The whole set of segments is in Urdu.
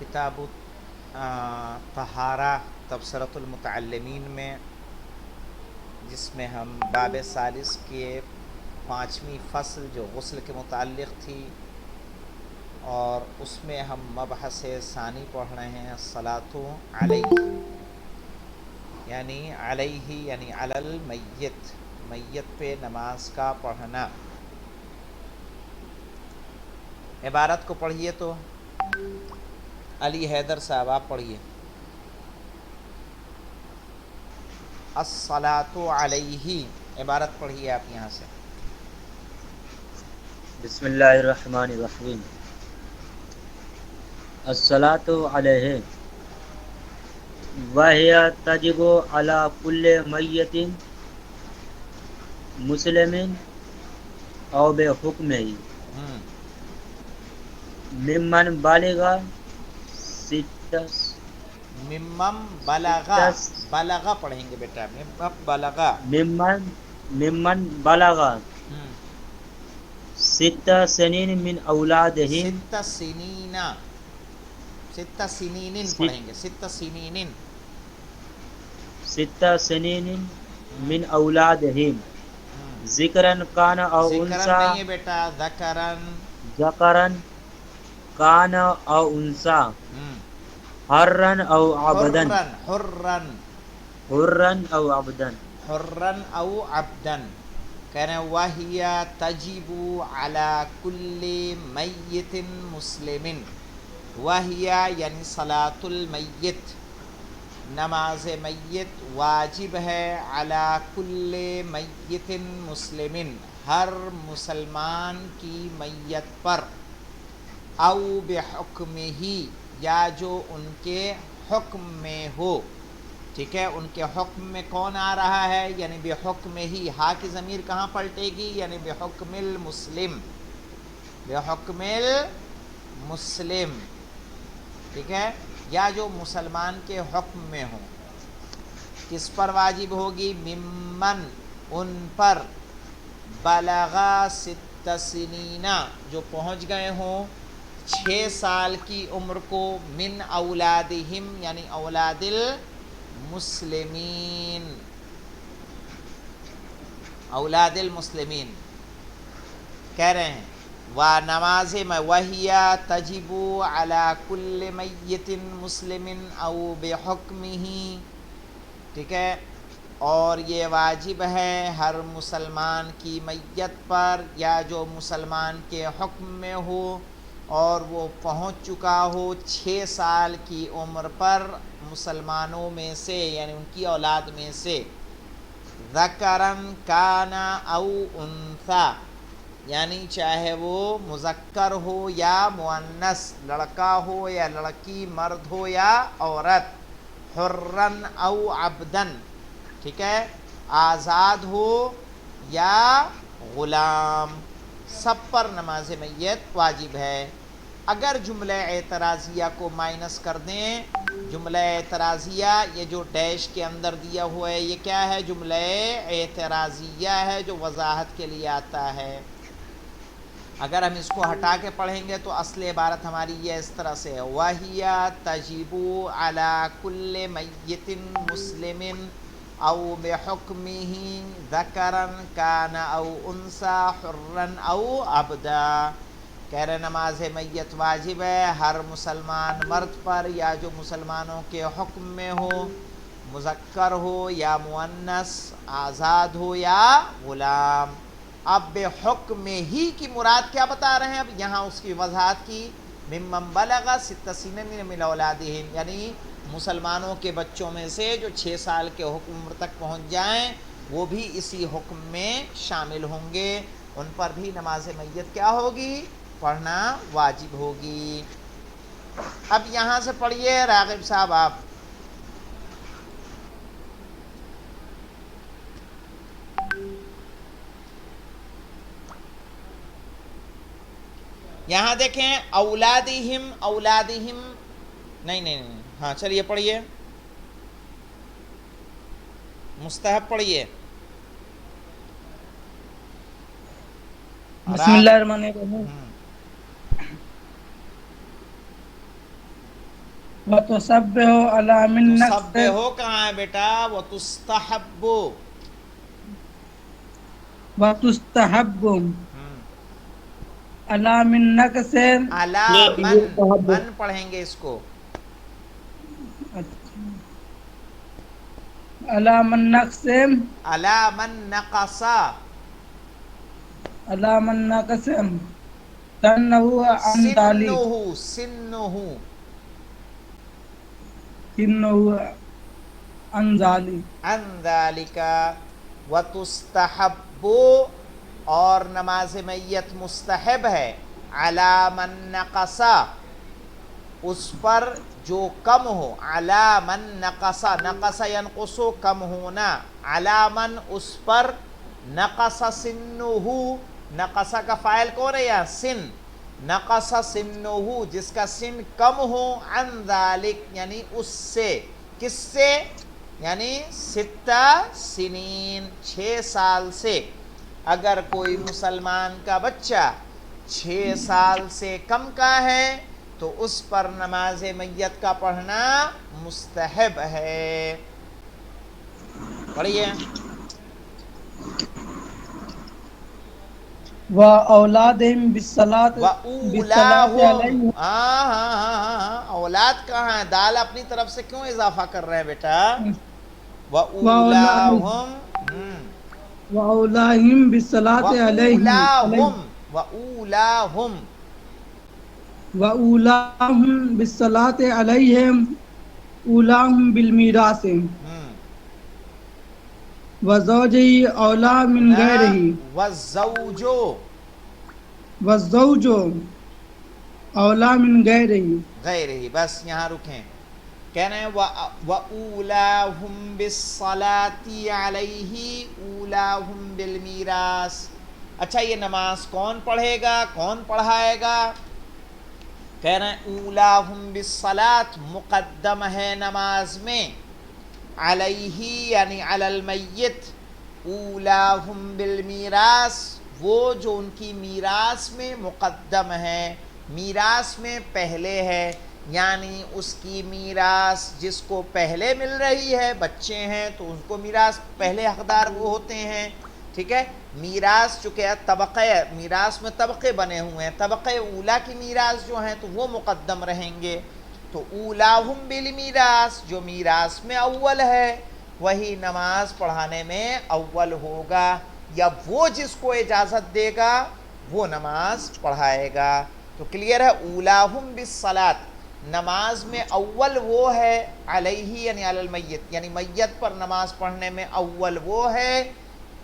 کتاب طہارہ تبصرۃ المتعلمین میں، جس میں ہم باب ثالث کے 5ویں فصل جو غسل کے متعلق تھی، اور اس میں ہم مبحث ثانی پڑھ رہے ہیں الصلاۃ علیہ، یعنی علیہ یعنی علی المیت، میت پہ نماز کا پڑھنا۔ عبارت کو پڑھیے تو علی حیدر صاحب آپ پڑھیے۔ الصلاۃ علیہ، عبارت پڑھیے آپ یہاں سے۔ بسم اللہ الرحمن الرحیم۔ الصلاۃ علیہ وہی تجب علی کل میت مسلم او بحکمہ ممن بالغ ممم بلغا، بلغا پڑھیں گے بیٹا، ممم بلغا۔ ممن بالغ 6 سنین من اولادہم، 6 سنین، 6 سنین پڑھیں گے، 6 سنین۔ 6 سنین من اولادہم ذکرن کان او ذکرن انسا، نہیں ہے بیٹا، ذکرن۔ ذکرن کان او انسا، حرن او عبدن، حرن، حرن، حرن او عبدن، حرن او عبدن۔ کہہ رہے ہیں وَهِيَ تَجِبُ عَلَى كُلِّ مَيِّتٍ مُسْلِمٍ، وَهِيَ یعنی صلاۃ المیت، نماز میت واجب ہے، علی کل میت مسلم، ہر مسلمان کی میت پر، او بحکمہ یا جو ان کے حکم میں ہو۔ ٹھیک ہے، ان کے حکم میں کون آ رہا ہے؟ یعنی بحکمہ ہی، ہا کی ضمیر کہاں پلٹے گی؟ یعنی بحکم المسلم، بحکم المسلم، ٹھیک ہے، یا جو مسلمان کے حکم میں ہوں۔ کس پر واجب ہوگی؟ ممن، ان پر، بلغا 6 سنین جو پہنچ گئے ہوں 6 سال کی عمر کو، من اولادہم یعنی اولاد المسلمین، اولاد المسلمین۔ کہہ رہے ہیں نماز میں وَهِيَ تَجِبُ عَلَى كُلِّ مَيِّتٍ مُسْلِمٍ او بِحُکْمِهِ، ٹھیک ہے، اور یہ واجب ہے ہر مسلمان کی میت پر، یا جو مسلمان کے حکم میں ہو اور وہ پہنچ چکا ہو 6 سال کی عمر پر، مسلمانوں میں سے یعنی ان کی اولاد میں سے، ذکرن کان او انثی، یعنی چاہے وہ مذکر ہو یا مؤنث، لڑکا ہو یا لڑکی، مرد ہو یا عورت، حرن او عبدن، ٹھیک ہے، آزاد ہو یا غلام، سب پر نماز میت واجب ہے۔ اگر جملہ اعتراضیہ کو مائنس کر دیں، جملہ اعتراضیہ یہ جو ڈیش کے اندر دیا ہوا ہے یہ کیا ہے؟ جملہ اعتراضیہ ہے جو وضاحت کے لیے آتا ہے۔ اگر ہم اس کو ہٹا کے پڑھیں گے تو اصل عبارت ہماری یہ اس طرح سے ہے، وَهِيَ تَجِبُ عَلَى كُلِّ مَيِّتٍ مُسْلِمٍ او بحکمہ ذکرن کان او انثی حرن او عبدا۔ کہہ رہے نماز میت واجب ہے ہر مسلمان مرد پر یا جو مسلمانوں کے حکم میں ہو، مذکر ہو یا مؤنث، آزاد ہو یا غلام۔ اب بحکم ہی کی مراد کیا بتا رہے ہیں؟ اب یہاں اس کی وضاحت کی، ممن بلغ 6 سنین من اولادہم، یعنی مسلمانوں کے بچوں میں سے جو 6 سال کے حکم عمر تک پہنچ جائیں وہ بھی اسی حکم میں شامل ہوں گے، ان پر بھی نماز میت کیا ہوگی؟ پڑھنا واجب ہوگی۔ اب یہاں سے پڑھیے راغب صاحب آپ۔ یہاں دیکھیں اولادہم، اولادہم نہیں، ہاں چلیے پڑھیے، مستحب پڑھیے۔ بسم اللہ الرحمن الرحیم۔ وتصبح على من تو نقص سب ہو کہاں ہے بیٹا؟ وہ تستحب، وتستحب على من نقص. علا من، من پڑھیں گے اس کو، على من نقص، علا من نقصا، على من نقص سنه عن ذلك، سنہ، سنہ، سنه عن ذلك. عن ذالک، وتستحب، اور نماز میت مستحب ہے، علی من نقصا، اس پر جو کم ہو، علی من نقصا، نقص ینقصو کم ہونا، علی من اس پر، نقص سنہ، نقص کا فاعل کون ہے یہاں؟ سن، نقص سنہ جس کا سن کم ہو، عن ذالک یعنی اس سے، کس سے؟ یعنی 6 سنین، 6 سال سے، اگر کوئی مسلمان کا بچہ 6 سال سے کم کا ہے تو اس پر نماز میت کا پڑھنا مستحب ہے۔ پڑھیے، وأولادهم بالصلاة وَأُولَاهُمْ، عليهم. ہاں ہاں ہاں ہاں ہاں، اولاد کہاں ہے؟ دال اپنی طرف سے کیوں اضافہ کر رہے ہیں بیٹا؟ وَأُولَاهُمْ، وأولادهم بالصلاة عليهم. وَأُولَاهُمْ، وَأُولَاهُمْ، وأولاهم بالصلاة عليهم أولاهم بالميراث وزوجه أولى من نا، غيره وَالزَّوْجُ، والزوج أولى من غيره. غیر ہی، بس یہاں رکیں، کہہ رہے ہیں وَأُولَاهُمْ بِالصَّلَاةِ عَلَيْهِ أُولَاهُمْ بِالْمِيرَاثِ۔ اچھا یہ نماز کون پڑھے گا، کون پڑھائے گا؟ کہہ رہے ہیں اولاہم بالصلاۃ، مقدم ہے نماز میں، علیہ یعنی علی المیت، اولاہم بالمیراث وہ جو ان کی میراث میں مقدم ہے، میراث میں پہلے ہے، یعنی اس کی میراث جس کو پہلے مل رہی ہے، بچے ہیں تو ان کو میراث پہلے حقدار وہ ہوتے ہیں، ٹھیک ہے؟ میراث چونکہ طبقہ، میراث میں طبقے بنے ہوئے ہیں، طبقہ اولا کی میراث جو ہیں تو وہ مقدم رہیں گے، تو اولاہم بالمیراث جو میراث میں اول ہے وہی نماز پڑھانے میں اول ہوگا، یا وہ جس کو اجازت دے گا وہ نماز پڑھائے گا۔ تو کلیئر ہے، اولاہم بالصلاۃ، نماز میں اول وہ ہے، علیہ یعنی علی المیت یعنی میت پر نماز پڑھنے میں اول وہ ہے،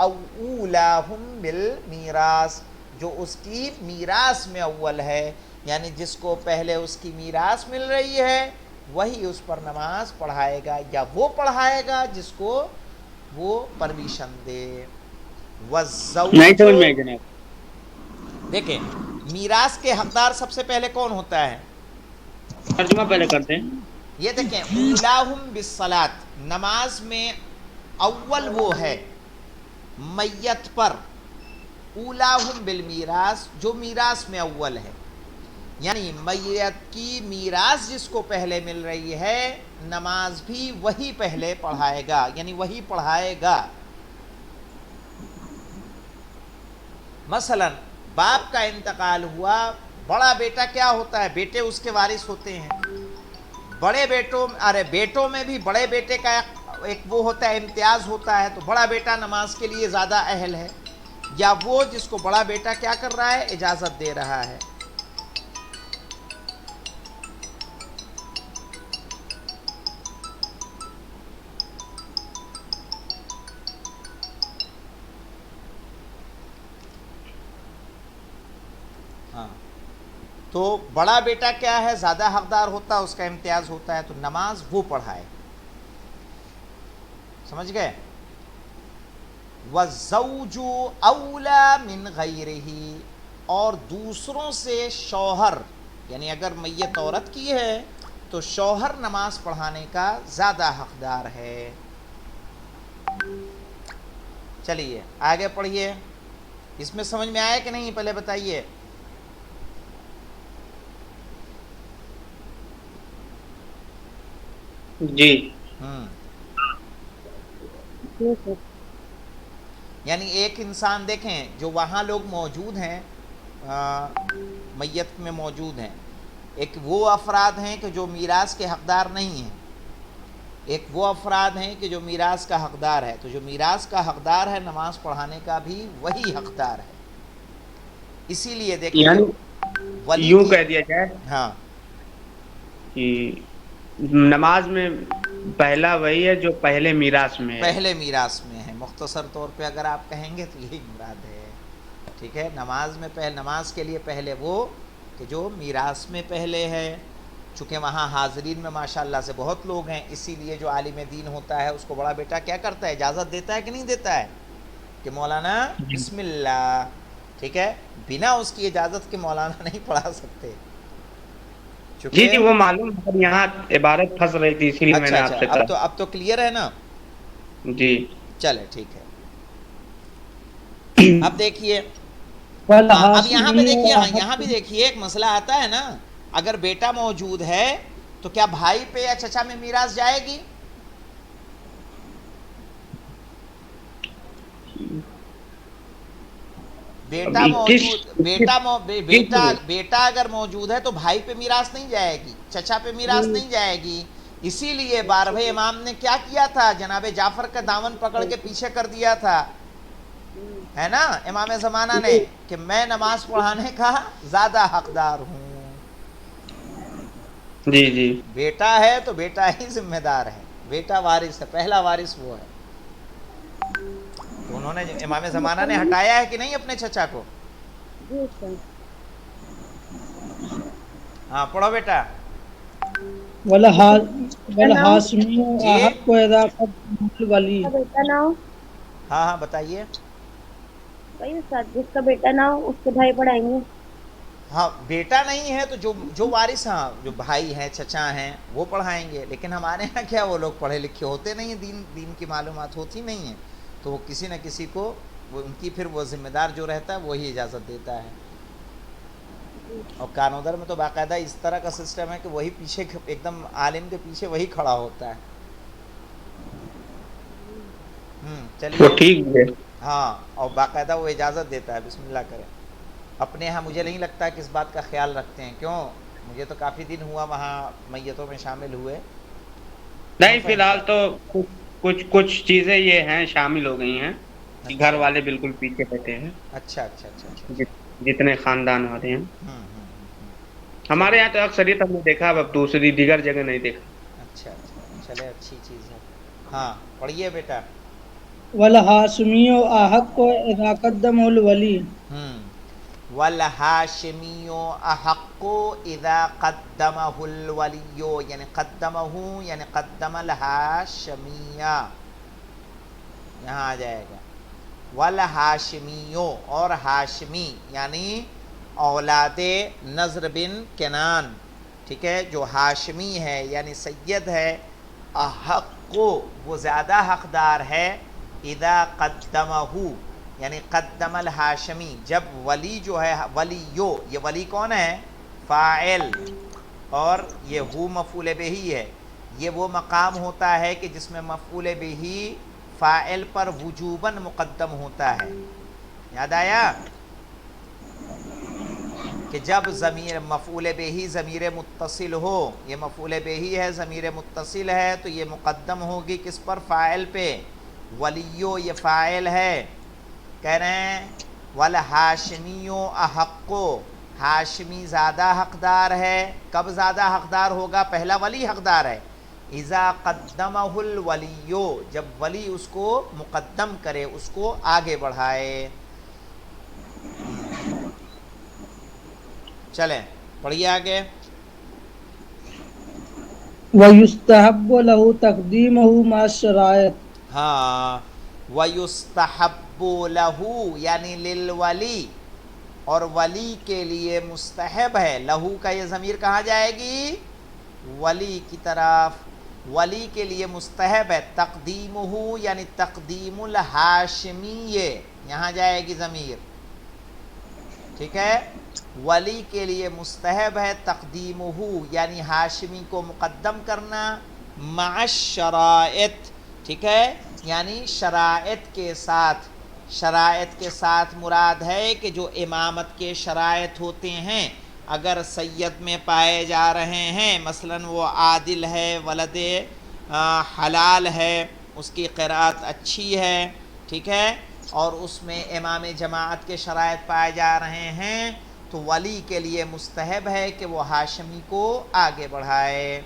او اولاہم بالمیراث جو اس کی میراث میں اول ہے، یعنی جس کو پہلے اس کی میراث مل رہی ہے وہی اس پر نماز پڑھائے گا، یا وہ پڑھائے گا جس کو وہ پرمیشن دے۔ نہیں والزوج، سمجھ میں آئی جناب، دیکھیں میراث کے حقدار سب سے پہلے کون ہوتا ہے؟ ترجمہ پہلے کرتے ہیں۔ یہ دیکھیں اولاہم بالصلاۃ، نماز میں اول وہ ہے میت پر، اولاہم بالمیراث جو میراث میں اول ہے، یعنی میت کی میراث جس کو پہلے مل رہی ہے نماز بھی وہی پہلے پڑھائے گا، یعنی وہی پڑھائے گا۔ مثلا باپ کا انتقال ہوا، بڑا بیٹا کیا ہوتا ہے؟ بیٹے اس کے وارث ہوتے ہیں، بڑے بیٹوں، بیٹوں میں بھی بڑے بیٹے کا ایک وہ ہوتا ہے، امتیاز ہوتا ہے، تو بڑا بیٹا نماز کے لیے زیادہ اہل ہے، یا وہ جس کو بڑا بیٹا کیا کر رہا ہے؟ اجازت دے رہا ہے۔ ہاں، تو بڑا بیٹا کیا ہے؟ زیادہ حقدار ہوتا ہے، اس کا امتیاز ہوتا ہے، تو نماز وہ پڑھائے، سمجھ گئے؟ وَالزَّوْجُ أَوْلَى مِنْ غَيْرِهِ، اور دوسروں سے شوہر، یعنی اگر میت عورت کی ہے تو شوہر نماز پڑھانے کا زیادہ حقدار ہے۔ چلیے آگے پڑھیے، اس میں سمجھ میں آیا کہ نہیں پہلے بتائیے؟ جی یعنی ایک انسان دیکھیں جو وہاں لوگ موجود ہیں میت میں موجود ہیں، ایک وہ افراد ہیں کہ جو میراث کے حقدار نہیں ہیں، ایک وہ افراد ہیں کہ جو میراث کا حقدار ہے، تو جو میراث کا حقدار ہے نماز پڑھانے کا بھی وہی حقدار ہے. اسی لیے دیکھیں جو یعنی ولی یوں کی، کہہ دیا جائے ہاں کہ نماز میں پہلا وہی ہے جو پہلے میراث میں ہے. پہلے میراث میں ہے، مختصر طور پہ اگر آپ کہیں گے تو یہی مراد ہے. ٹھیک ہے، نماز میں نماز کے لیے پہلے وہ کہ جو میراث میں پہلے ہے. چونکہ وہاں حاضرین میں ماشاءاللہ سے بہت لوگ ہیں، اسی لیے جو عالم دین ہوتا ہے اس کو بڑا بیٹا کیا کرتا ہے، اجازت دیتا ہے کہ نہیں دیتا ہے کہ مولانا بسم اللہ. ٹھیک ہے، بنا اس کی اجازت کے مولانا نہیں پڑھا سکتے. جی جی چونکہ وہ معلوم ہے، پر یہاں عبارت پھنس رہی تھی اسی لیے میں اچھا نے اچھا، آپ سے اب کہا. تو کلیئر ہے نا. جی چلے ٹھیک ہے. اب دیکھیے، ہاں اب یہاں پہ والہاشمی دیکھیے، ہاں یہاں وأحق بھی دیکھیے ایک مسئلہ آتا ہے نا، اگر بیٹا موجود ہے تو کیا بھائی پہ یا چچا میں میراث جائے گی؟ بیٹا ابھی موجود، بیٹا اگر موجود ہے تو بھائی پہ میراث نہیں جائے گی، چچا پہ میراث نہیں جائے گی. اسی لیے بارہویں امام نے کیا کیا تھا، جناب جعفر کا دامن پکڑ کے پیچھے کر دیا تھا، ہے نا، امام زمانہ نے، کہ میں نماز پڑھانے کا زیادہ حقدار ہوں. جی جی بیٹا ہے تو بیٹا ہی ذمہ دار ہے، بیٹا وارث ہے، پہلا وارث وہ ہے. تو انہوں نے امام زمانہ نے ہٹایا ہے کہ نہیں اپنے چچا کو؟ ہاں پڑھو بیٹا. والہاشمی جی وأحق إذا قدم الولی. ہاں ہاں بتائیے. وہی استاد جس کا بیٹا نہ ہو اس کے بھائی پڑھائیں گے. ہاں بیٹا نہیں ہے تو جو وارث، ہاں جو بھائی ہیں چچا ہیں وہ پڑھائیں گے. لیکن ہمارے ہاں کیا وہ لوگ پڑھے لکھے ہوتے نہیں ہیں، دین کی معلومات ہوتی نہیں ہیں، تو وہ کسی نہ کسی کو ان کی پھر وہ ذمہ دار جو رہتا ہے وہی اجازت دیتا ہے. اور کانودر میں تو باقاعدہ اس طرح کا سسٹم ہے کہ وہی پیچھے ایک دم عالم کے پیچھے وہی کھڑا ہوتا ہے. وہ چلیے. ٹھیک ہے. ہاں اور باقاعدہ وہ اجازت دیتا ہے، بسم اللہ کریں. اپنے ہاں مجھے نہیں لگتا کہ اس بات کا خیال رکھتے ہیں، کیوں؟ مجھے تو کافی دن ہوا وہاں میتوں میں شامل ہوئے. کیوں نہیں فی فہیم الحال صاحب؟ تو کچھ چیزیں یہ ہیں شامل ہو گئی ہیں کہ گھر اچھا والے بالکل پیچھے بیٹھے ہیں، اچھا اچھا اچھا اچھا اچھا. جتنے خاندان والے ہیں. ہمارے چلے یہاں تو اکثریت ہم نے دیکھا، اب دوسری دیگر جگہ نہیں دیکھا. اچھا اچھا، چلے اچھی چیز ہے. ہاں پڑھیے بیٹا. والہاشمی وأحق إذا قدم الولی. والہاشمی احق اذا قدمہ الولی، یعنی قدمہ یعنی قدم الہاشمیہ، یہاں آ جائے گا. والہاشمیوں، اور ہاشمی یعنی اولاد نضر بن کنان. ٹھیک ہے، جو ہاشمی ہے یعنی سید ہے، احق وہ زیادہ حقدار ہے، اذا قدمہ یعنی قدم الہاشمی، جب ولی جو ہے، ولیو، یہ ولی کون ہے؟ فاعل، اور یہ ہو مفعول بہی ہے. یہ وہ مقام ہوتا ہے کہ جس میں مفعول بہی فاعل پر وجوباً مقدم ہوتا ہے. یاد آیا کہ جب ضمیر مفعول بہی ضمیر متصل ہو، یہ مفعول بہی ہے ضمیر متصل ہے، تو یہ مقدم ہوگی کس پر؟ فاعل پہ. ولیو یہ فاعل ہے. کہہ رہے ہیں والہاشمی احق، ہاشمی زیادہ حقدار ہے. کب زیادہ حقدار ہوگا؟ پہلا ولی حقدار ہے. اذا قدمہ الولی، جب ولی اس کو مقدم کرے، اس کو آگے بڑھائے. چلیں پڑھیے آگے. ویستحب له تقدیمہ مع الشرائط. ہاں وَيُسْتَحَبُّ لَهُ یعنی للولی، اور ولی کے لیے مستحب ہے. لہو کا یہ ضمیر کہاں جائے گی؟ ولی کی طرف. ولی کے لیے مستحب ہے تقدیمہ یعنی تقدیم الہاشمی، یہاں جائے گی ضمیر. ٹھیک ہے، ولی کے لیے مستحب ہے تقدیمہ یعنی ہاشمی کو مقدم کرنا، مع الشرائط، ٹھیک ہے، یعنی شرائط کے ساتھ. شرائط کے ساتھ مراد ہے کہ جو امامت کے شرائط ہوتے ہیں اگر سید میں پائے جا رہے ہیں، مثلا وہ عادل ہے، ولد حلال ہے، اس کی قرأت اچھی ہے، ٹھیک ہے، اور اس میں امام جماعت کے شرائط پائے جا رہے ہیں، تو ولی کے لیے مستحب ہے کہ وہ ہاشمی کو آگے بڑھائے.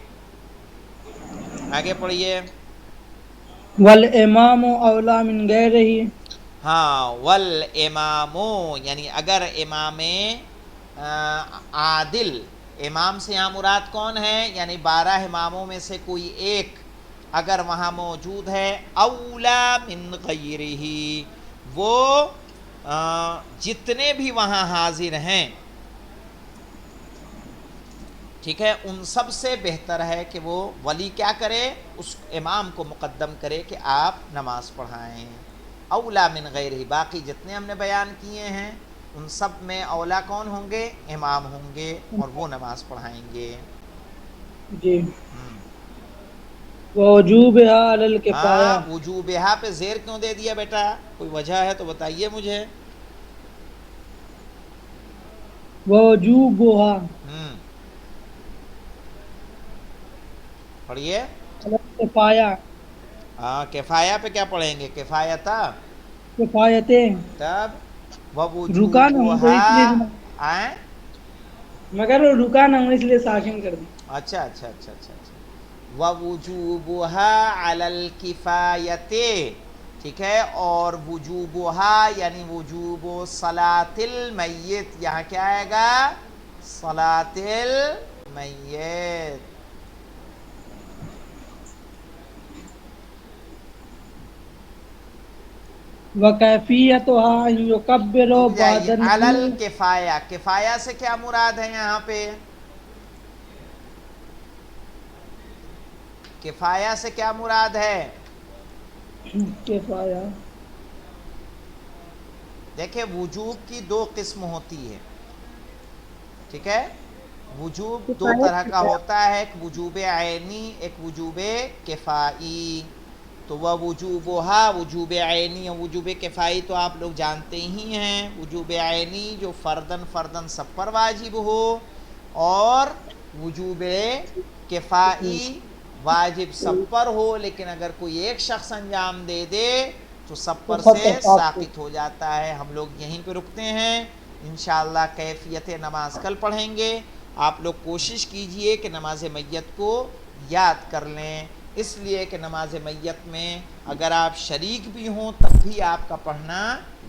آگے پڑھیے. والامام اولا من غیرہ. ہاں، والامامو یعنی اگر امام عادل، امام سے یہاں مراد کون ہے؟ یعنی 12 اماموں میں سے کوئی ایک اگر وہاں موجود ہے، اولا من غیرہ، وہ جتنے بھی وہاں حاضر ہیں، ٹھیک ہے، ان سب سے بہتر ہے کہ وہ ولی کیا کرے؟ اس امام کو مقدم کرے کہ آپ نماز پڑھائیں. اولا من غیرہ، باقی جتنے ہم نے بیان کیے ہیں ان سب میں اولا کون ہوں گے؟ امام ہوں گے، اور وہ نماز پڑھائیں گے. جی. ووجوبها علی الکفایہ. ہاں، وجوبہا پہ زیر کیوں دے دیا بیٹا؟ کوئی وجہ ہے تو بتائیے مجھے. ووجوبها پڑھیے. علی الکفایہ. ہاں، کفایہ پہ کیا پڑھیں گے؟ کفایتہ. کفایتیں. تب رکا نہ ہوں تو اس لیے ووجوبها آئیں. مگر وہ رکا نہ ہوں اس لیے ساکن کر دی. اچھا اچھا اچھا اچھا اچھا. ووجوبها علی الکفایۃ، ٹھیک ہے، اور وجوبها یعنی وجوب صلاۃ المیت، یہاں کیا آئے گا؟ صلاۃ المیت. وکیفیتها ان یکبر رک بعد جائیے. علی النزول. الکفایہ، کفایہ سے کیا مراد ہے یہاں پہ؟ کفایہ سے کیا مراد ہے؟ کفایہ. دیکھیں، وجوب کی 2 قسم ہوتی ہے، ٹھیک ہے، وجوب 2 طرح کا ہوتا ہے، ایک وجوب عینی، ایک وجوب کفائی. تو وہ وجوب عینی اور وجوب کفائی تو آپ لوگ جانتے ہی ہیں. وجوب عینی جو فردن سب پر واجب ہو، اور وجوب کفائی واجب سب پر ہو لیکن اگر کوئی ایک شخص انجام دے دے تو سب پر سے ساقط ہو جاتا ہے. ہم لوگ یہیں پہ رکتے ہیں، انشاءاللہ کیفیت نماز کل پڑھیں گے. آپ لوگ کوشش کیجئے کہ نماز میت کو یاد کر لیں، اس لیے کہ نماز میت میں اگر آپ شریک بھی ہوں تب بھی آپ کا پڑھنا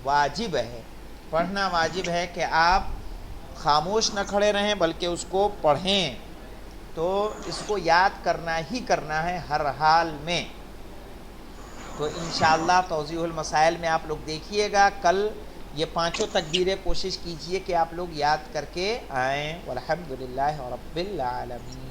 واجب ہے. پڑھنا واجب ہے کہ آپ خاموش نہ کھڑے رہیں بلکہ اس کو پڑھیں. تو اس کو یاد کرنا ہی کرنا ہے ہر حال میں. تو انشاءاللہ توضیح المسائل میں آپ لوگ دیکھیے گا کل یہ 5 تکبیریں کوشش کیجئے کہ آپ لوگ یاد کر کے آئیں. والحمدللہ رب العالمین.